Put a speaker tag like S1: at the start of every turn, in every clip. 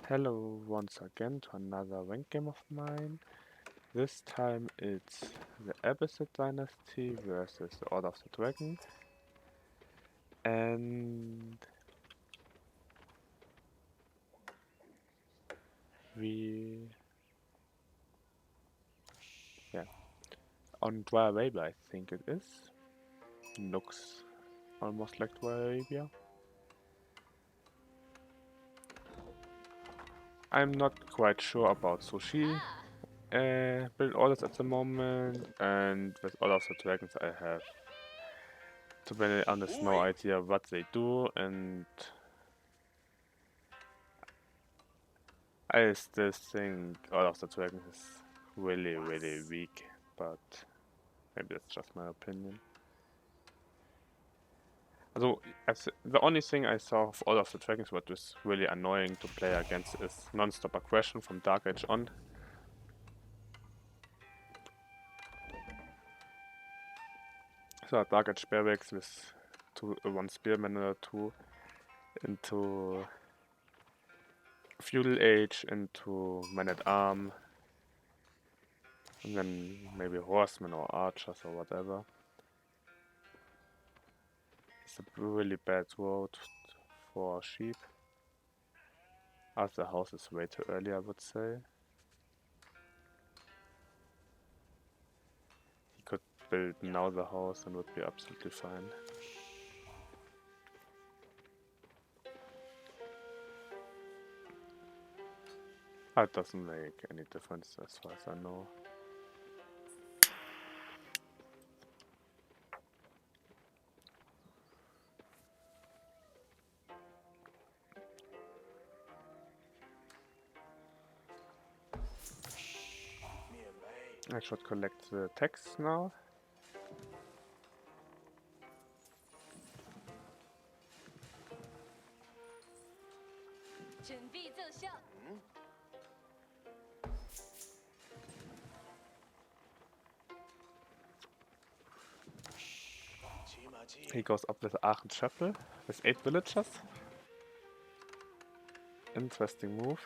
S1: Hello once again to another rank game of mine. This time it's the Episode Dynasty versus the Order of the Dragon. And we... yeah, on Dry Arabia I think it is. Looks almost like Dry Arabia. I'm not quite sure about Sushi build orders at the moment, and with Order of the Dragons I have, to be honest, no idea what they do, and I still think All of the Dragons is really weak, but maybe that's just my opinion. Also, the only thing I saw of All of the Dragons what was really annoying to play against is non-stop aggression from Dark Age on. So Dark Age Spearwix with one Spearman or two into Feudal Age, into Man at Arm, and then maybe Horsemen or Archers or whatever. It's a really bad road for sheep. As the house is way too early, I would say. He could build now the house and would be absolutely fine. It doesn't make any difference as far as I know. I should collect the text now. He goes up with Aachen Chapel with 8 villagers. Interesting move.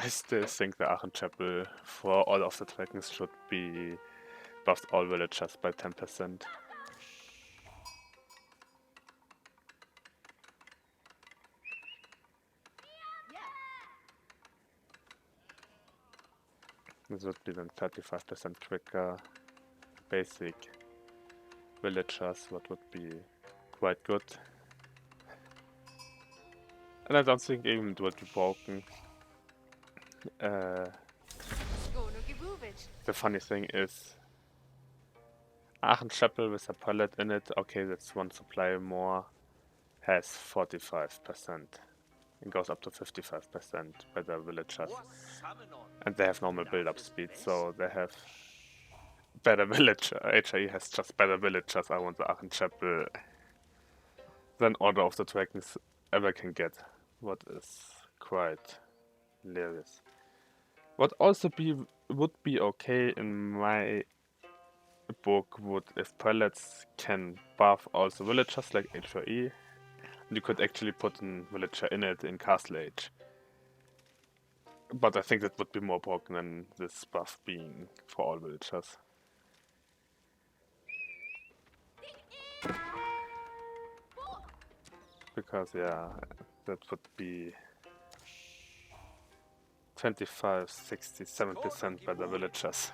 S1: I still think the Aachen Chapel for all of the dragons should be buffed all villagers by 10%. This would be then 35% quicker. Basic villagers, what would be quite good. And I don't think even it would be broken. The funny thing is, Aachen Chapel with a pallet in it, okay, that's one supply more, has 45%. It goes up to 55% by the villagers. And they have normal build-up speed, so they have better villager. HIE has just better villagers, I want the Aachen Chapel, than Order of the Dragons ever can get. What is quite hilarious. What also would be okay in my book would if prelates can buff also villagers like HIE. You could actually put a villager in it in Castle Age. But I think that would be more broken than this buff being for all villagers. Because yeah, that would be 25, 60, 7% by the villagers.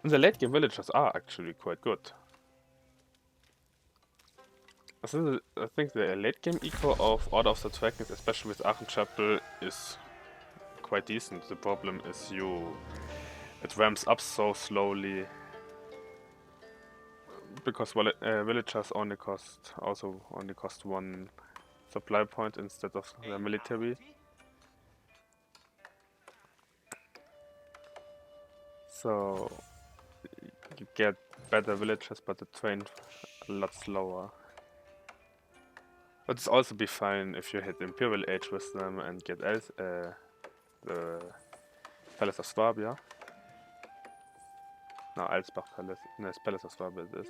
S1: And the late game villagers are actually quite good. I think the late game eco of Order of the Dragons, especially with Aachen Chapel, is quite decent. The problem is it ramps up so slowly because villagers only cost one supply point instead of the military. So you get better villagers, but the train a lot slower. But it's also be fine if you hit Imperial Age with them and get the Palace of Swabia. No, Alsbach Palace. No, it's Palace of Swabia it is.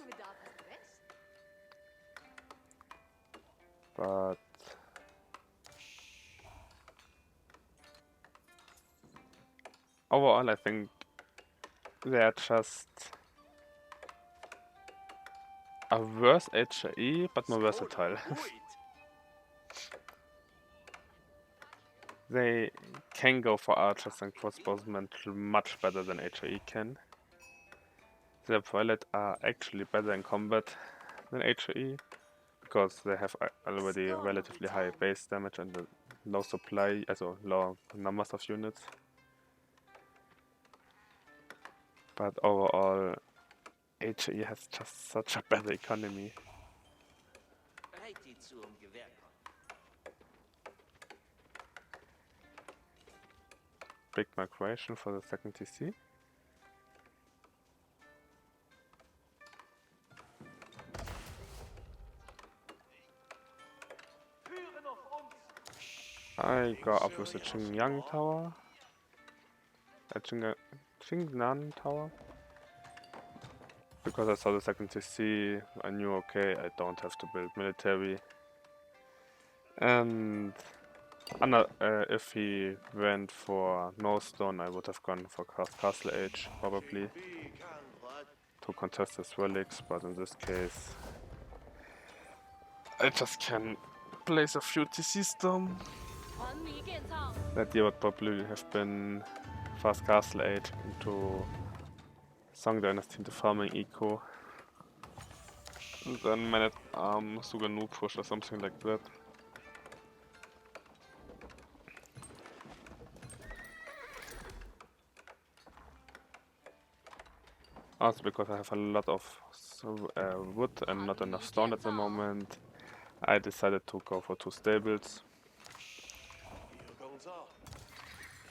S1: but overall I think they're just a worse HE, but more versatile. They can go for archers and crossbowmen much better than HE can. Their pilot are actually better in combat than HE, because they have already relatively high base damage and a low supply, also low numbers of units. But overall, HE has just such a bad economy. Big migration for the second TC. I go up with the Qingyang Tower. Qingnan Tower. Because I saw the second TC, I knew okay, I don't have to build military. And if he went for no stone, I would have gone for Castle Age, probably, to contest his relics, but in this case, I just can place a few TC stone. That year would probably have been fast Castle Age into Song Dynasty into farming eco. And then Man at Suganu push or something like that. Also because I have a lot of wood and not enough stone at the moment, I decided to go for 2 stables.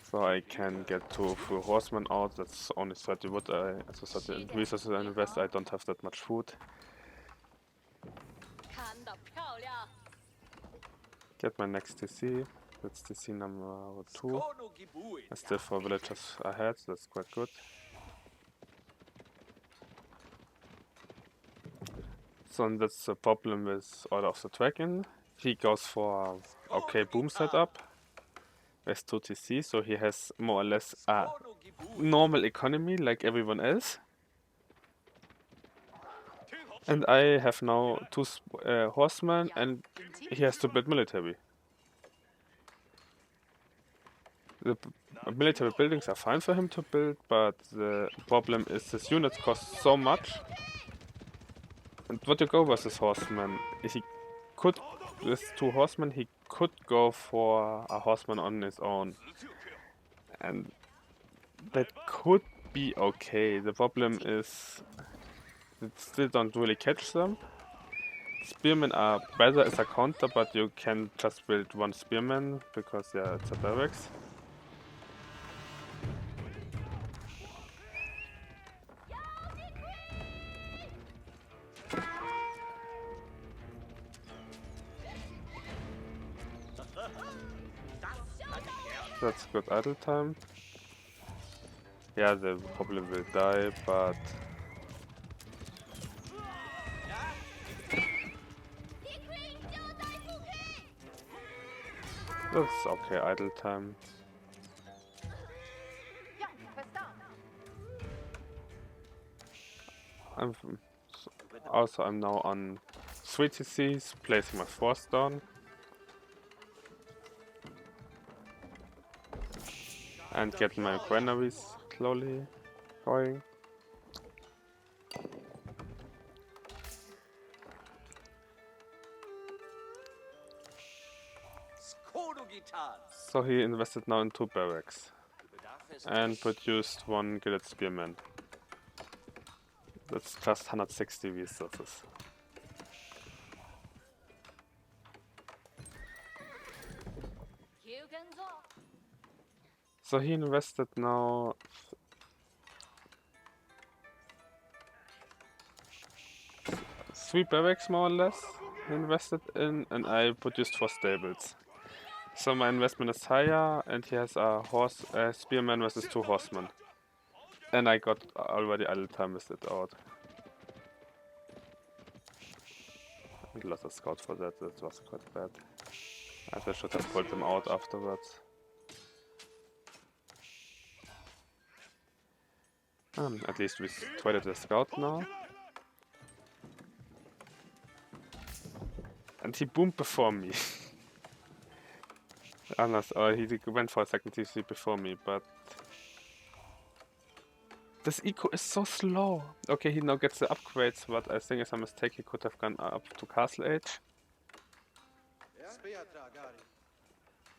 S1: So I can get 2 full horsemen out. That's only 30 wood, so 30 resources I invest. I don't have that much food. Get my next TC. That's TC number 2. I still 4 villagers ahead, so that's quite good. So that's the problem with Order of the Dragon. He goes for okay boom setup with 2 TC, so he has more or less a normal economy like everyone else. And I have now 2 horsemen and he has to build military. The military buildings are fine for him to build, but the problem is his units cost so much. And what you go versus horsemen, he could, with 2 horsemen, he could go for a horseman on his own. And that could be okay. The problem is it still don't really catch them. Spearmen are better as a counter, but you can just build 1 spearman because yeah, it's a barracks. That's good idle time. Yeah, they probably will die, but that's okay idle time. I'm now on 3 TCs, placing my force down. And getting my granaries slowly going. So he invested now in 2 barracks and produced 1 gilded spearman. That's just 160 resources. So he invested now 3 barracks more or less he invested in, and I produced 4 stables. So my investment is higher, and he has a spearman versus 2 horsemen. And I got already idle time with it out. He lost a scout for that, that was quite bad. I should have pulled him out afterwards. At least we traded the scout now. And he boomed before me. Unless, he went for a second TC before me, but... This eco is so slow. Okay, he now gets the upgrades, but I think it's a mistake. He could have gone up to Castle Age.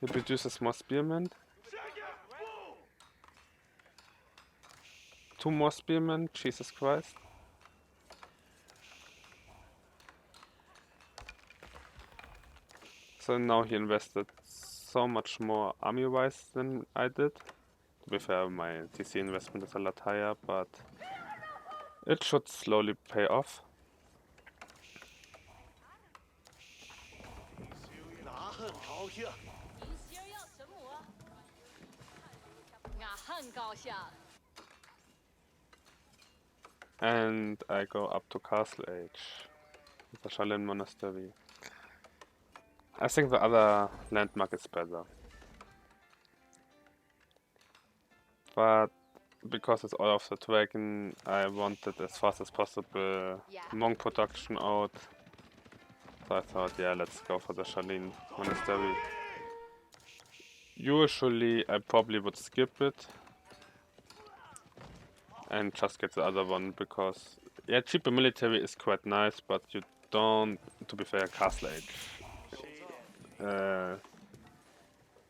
S1: He produces more spearmen. 2 more spearmen, Jesus Christ. So now he invested so much more army-wise than I did. To be fair, my TC investment is a lot higher, but it should slowly pay off. And I go up to Castle Age, the Shaolin Monastery. I think the other landmark is better. But because it's all of the dragon, I wanted as fast as possible monk production out. So I thought, yeah, let's go for the Shaolin Monastery. Usually I probably would skip it and just get the other one because, yeah, cheaper military is quite nice, but you don't, to be fair, Castle Age.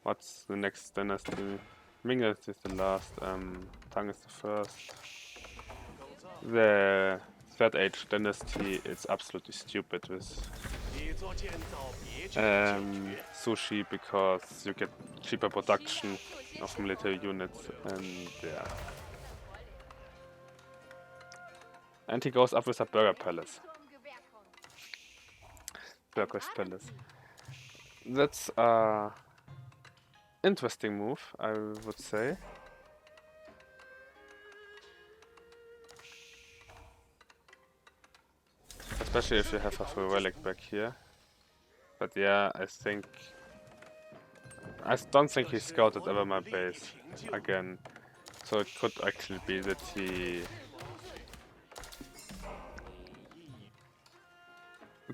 S1: What's the next dynasty? Ming is the last, Tang is the first. The Third Age dynasty is absolutely stupid with Sushi because you get cheaper production of military units and yeah. And he goes up with a burger palace. Burger's palace. That's a interesting move, I would say. Especially if you have a full relic back here. But yeah, I don't think he scouted ever my base again. So it could actually be that he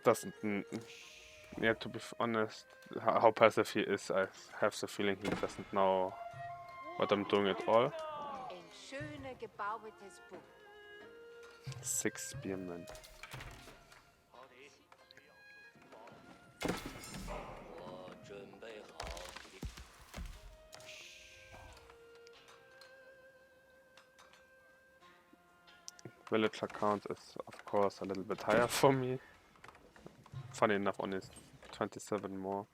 S1: doesn't. Yeah, to be honest, how passive he is, I have the feeling he doesn't know what I'm doing at all. 6 spearmen. Villager count is of course a little bit higher for me. Funny enough, only 27 more.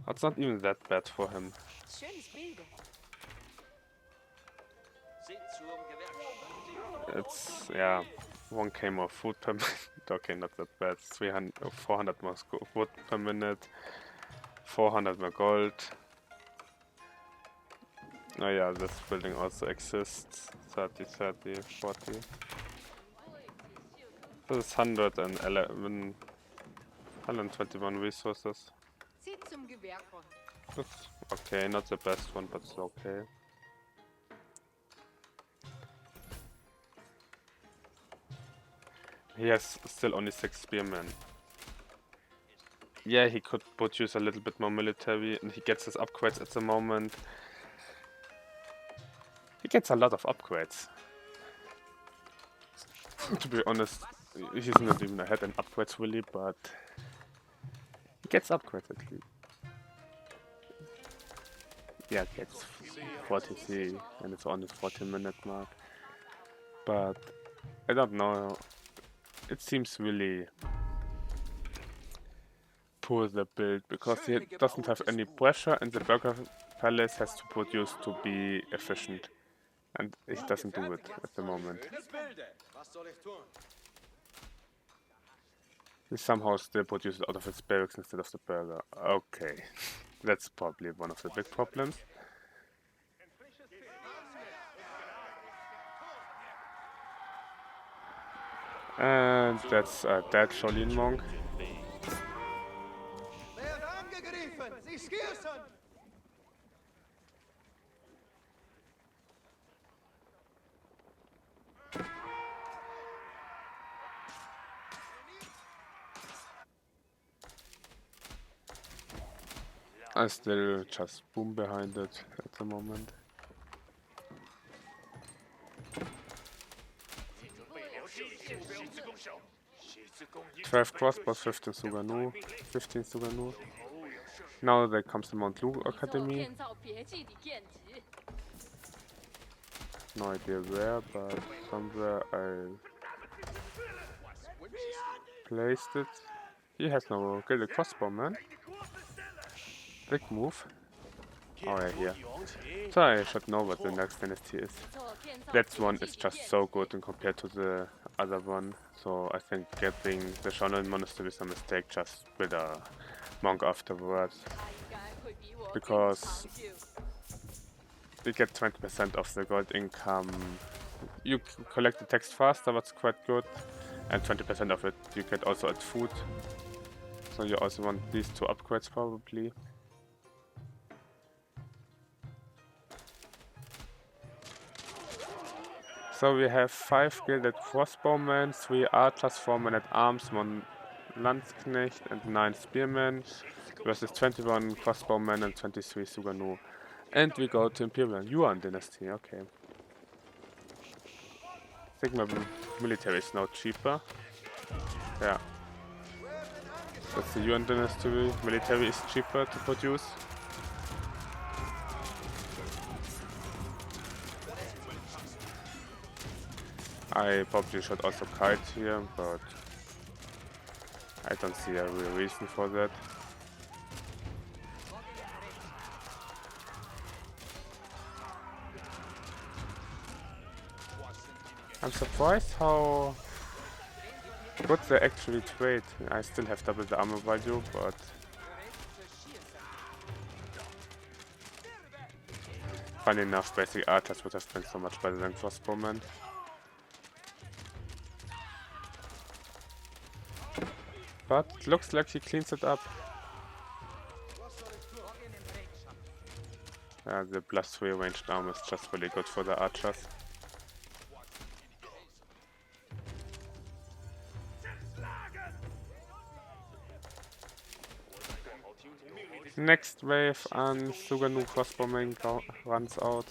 S1: It's not even that bad for him. It's, yeah, 1k more food per minute. Okay, not that bad. 400 more food per minute. 400 more gold. Oh yeah, this building also exists. 30, 30, 40. This is 111, 121 resources. That's okay, not the best one, but it's okay. He has still only 6 spearmen. Yeah, he could produce a little bit more military, and he gets his upgrades at the moment. He gets a lot of upgrades. To be honest, he's not even ahead in upgrades really, but he gets upgrades at least. Yeah, it gets 43, and it's on the 40-minute mark. But I don't know. It seems really poor, the build, because he doesn't have any pressure, and the Burger Palace has to produce to be efficient. And he doesn't do it at the moment. He somehow still produces out of his barracks instead of the burger. Okay, that's probably one of the big problems. And that's a dead Shaolin monk.
S2: Werden angegriffen! Sie schießen!
S1: I still just boom behind it at the moment. 12 crossbows, 15 Suganu, 15 Suganu. Now there comes the Mount Lu Academy. No idea where, but somewhere I placed it. He has no gilded crossbow, man. Big move. Oh yeah, here. So I should know what the next dynasty is. That one is just so good in compared to the other one. So I think getting the Shonen Monastery is a mistake, just with a monk afterwards. Because we get 20% of the gold income. You collect the text faster, that's quite good. And 20% of it you get also as food. So you also want these two upgrades probably. So we have 5 gilded crossbowmen, 3 archers, 4 men at arms, 1 Landsknecht and 9 spearmen versus 21 crossbowmen and 23 Suganu. And we go to Imperial Yuan dynasty, okay. I think my military is now cheaper. Yeah. That's the Yuan dynasty, military is cheaper to produce. I probably should also kite here, but I don't see a real reason for that. I'm surprised how good they actually trade. I still have double the armor value, but funny enough, basic archers would have been so much better than crossbowmen. But looks like he cleans it up. The +3 ranged armor is just really good for the archers. Next wave and Suganu crossbowman runs out.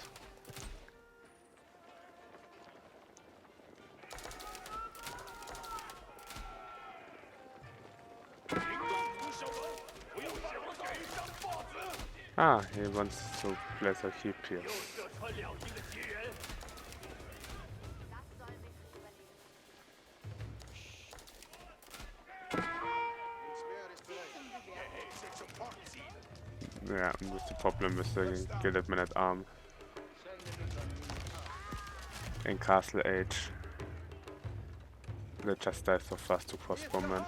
S1: Ah, he wants to place a keep here. Yeah, that's the problem with the gilded men at arm in Castle Age. They just die so fast to crossbowmen.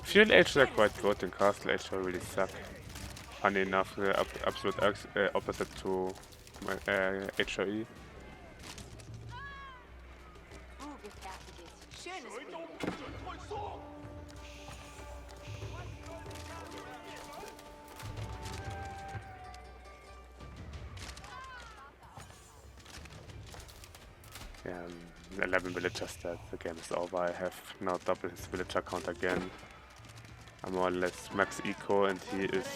S1: Field Age are quite good, in Castle Age they really suck. Funny enough, the absolute opposite to my HOE. Yeah, 11 villagers dead, the game is over. I have now double his villager count again. I'm more or less max eco and he is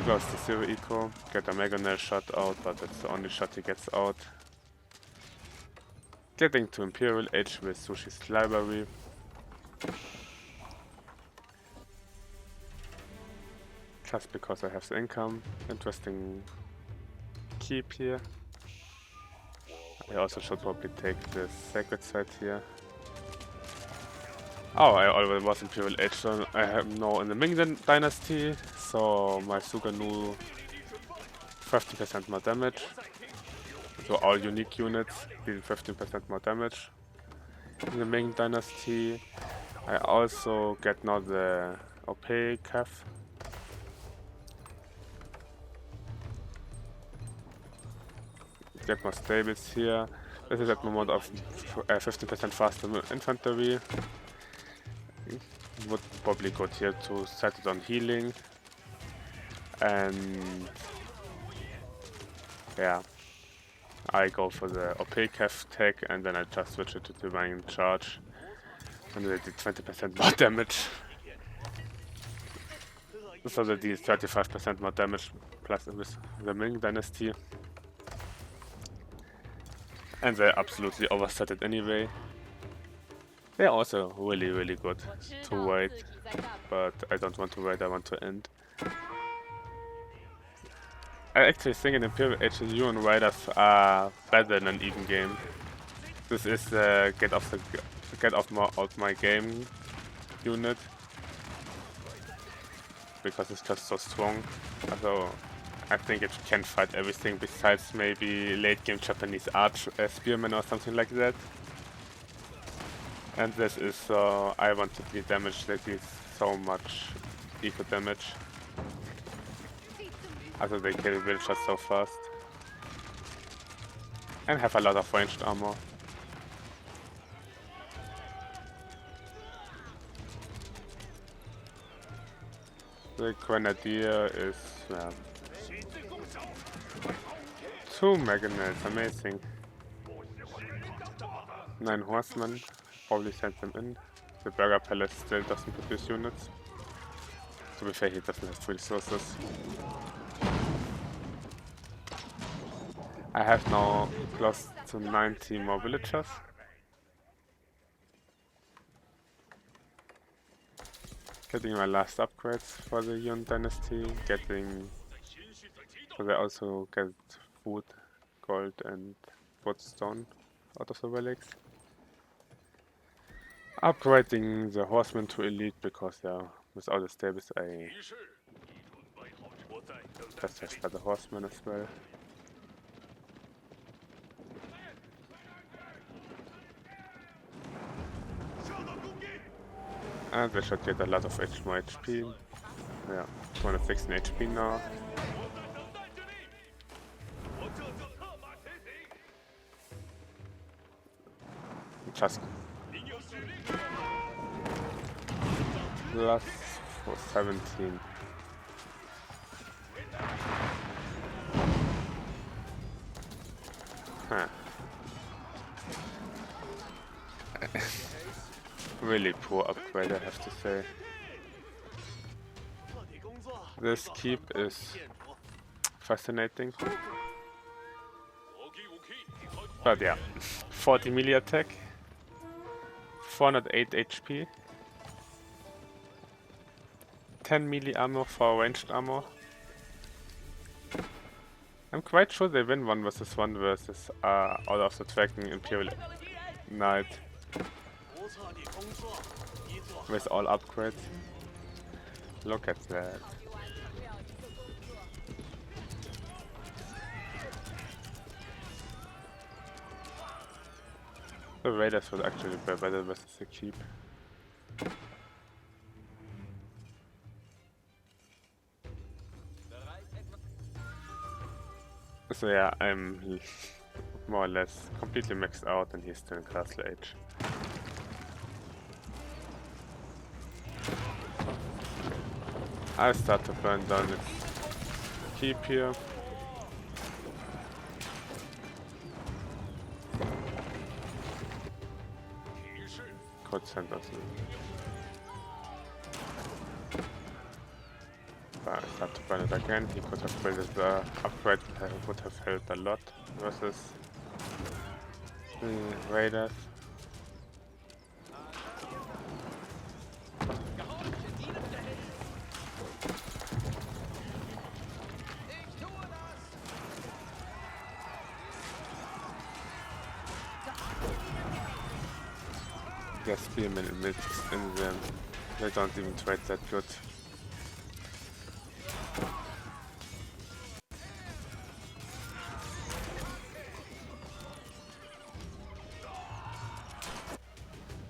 S1: close to 0 eco. Get a Mega Nail shot out, but that's the only shot he gets out. Getting to Imperial Age with Sushi's library. Just because I have the income. Interesting keep here. I also should probably take the sacred site here. Oh, I already was Imperial Age, so I am now in the Ming Dynasty, so my Suganu 50% more damage. So all unique units deal 15% more damage. In the Ming Dynasty, I also get now the OP Cav. get more stables here. This is at the moment of 15% faster infantry. Would probably go here to set it on healing. And yeah, I go for the OP Cav tech and then I just switch it to Divine Charge. And they did 20% more damage. So they did 35% more damage plus with the Ming Dynasty. And they absolutely overset it anyway. They're also really, really good to wait. But I don't want to wait, I want to end. I actually think in Imperial Age the Huron Riders are better than an even game. This is get off more out my game unit because it's just so strong. So I think it can fight everything besides maybe late game Japanese arch spearmen or something like that. And this is I want to be damaged that is so much eco damage. Also they kill villagers so fast. And have a lot of ranged armor. The Grenadier is 2 Mega Knights, amazing. 9 Horsemen, probably send them in. The Burger Palace still doesn't produce units. To be fair, he doesn't have resources. I have now close to 90 more villagers. Getting my last upgrades for the Yuan Dynasty, so they also get wood, gold and woodstone out of the relics. Upgrading the horsemen to elite because without the stables I just have better horsemen as well. And they should get a lot of more HP. Yeah, 216 HP now. Just plus for 17. Huh. Really poor upgrade, I have to say. This keep is fascinating. But yeah, 40 melee attack, 408 HP, 10 melee armor for ranged armor. I'm quite sure they win 1 versus 1 versus out of the tracking Imperial Knight with all upgrades. Look at that. The Raiders would actually be better versus the keep. So yeah, I'm more or less completely maxed out and he's still in Castle Age. I start to burn down its keep here. Could send us I start to burn it again. He could have built the upgrade, would have helped a lot versus the Raiders. Their spearmen in them. They don't even trade that good.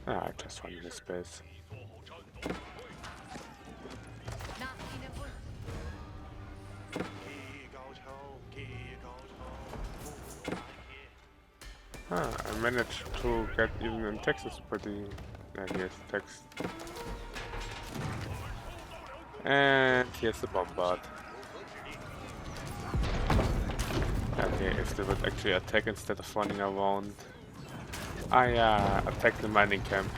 S1: I just want this space. I managed to get even in Texas pretty... here's text. And here's the bombard. Okay, if they would actually attack instead of running around. Ah yeah, attack the mining camp.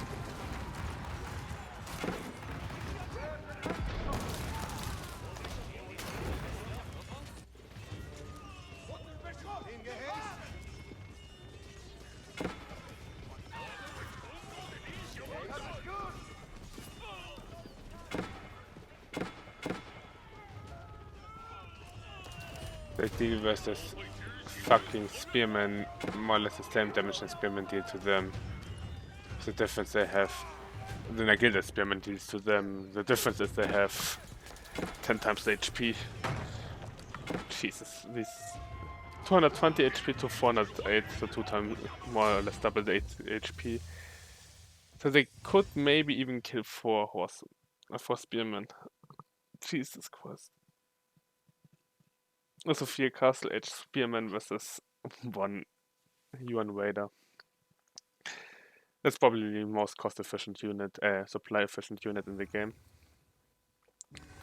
S1: They deal with this fucking spearmen more or less the same damage as spearmen deal to them. The difference they have... Then I get that spearmen deals to them. The difference is they have 10 times the HP. Jesus, these 220 HP to 408, so 2 times more or less double the HP. So they could maybe even kill 4 spearmen. Jesus Christ. Also 4 Castle Age spearmen versus 1 UN Raider. That's probably the most cost efficient unit, supply efficient unit in the game.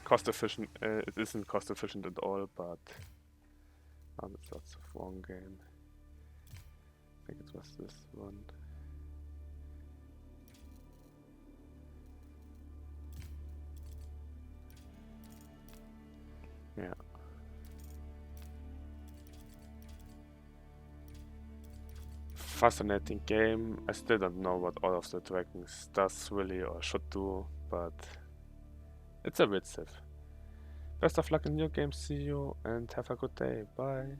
S1: Cost efficient, it isn't cost efficient at all, but that's the wrong game. I think it was this one. Yeah. Fascinating game. I still don't know what all of the dragons does really or should do, but it's a bit safe. Best of luck in your game, see you and have a good day. Bye.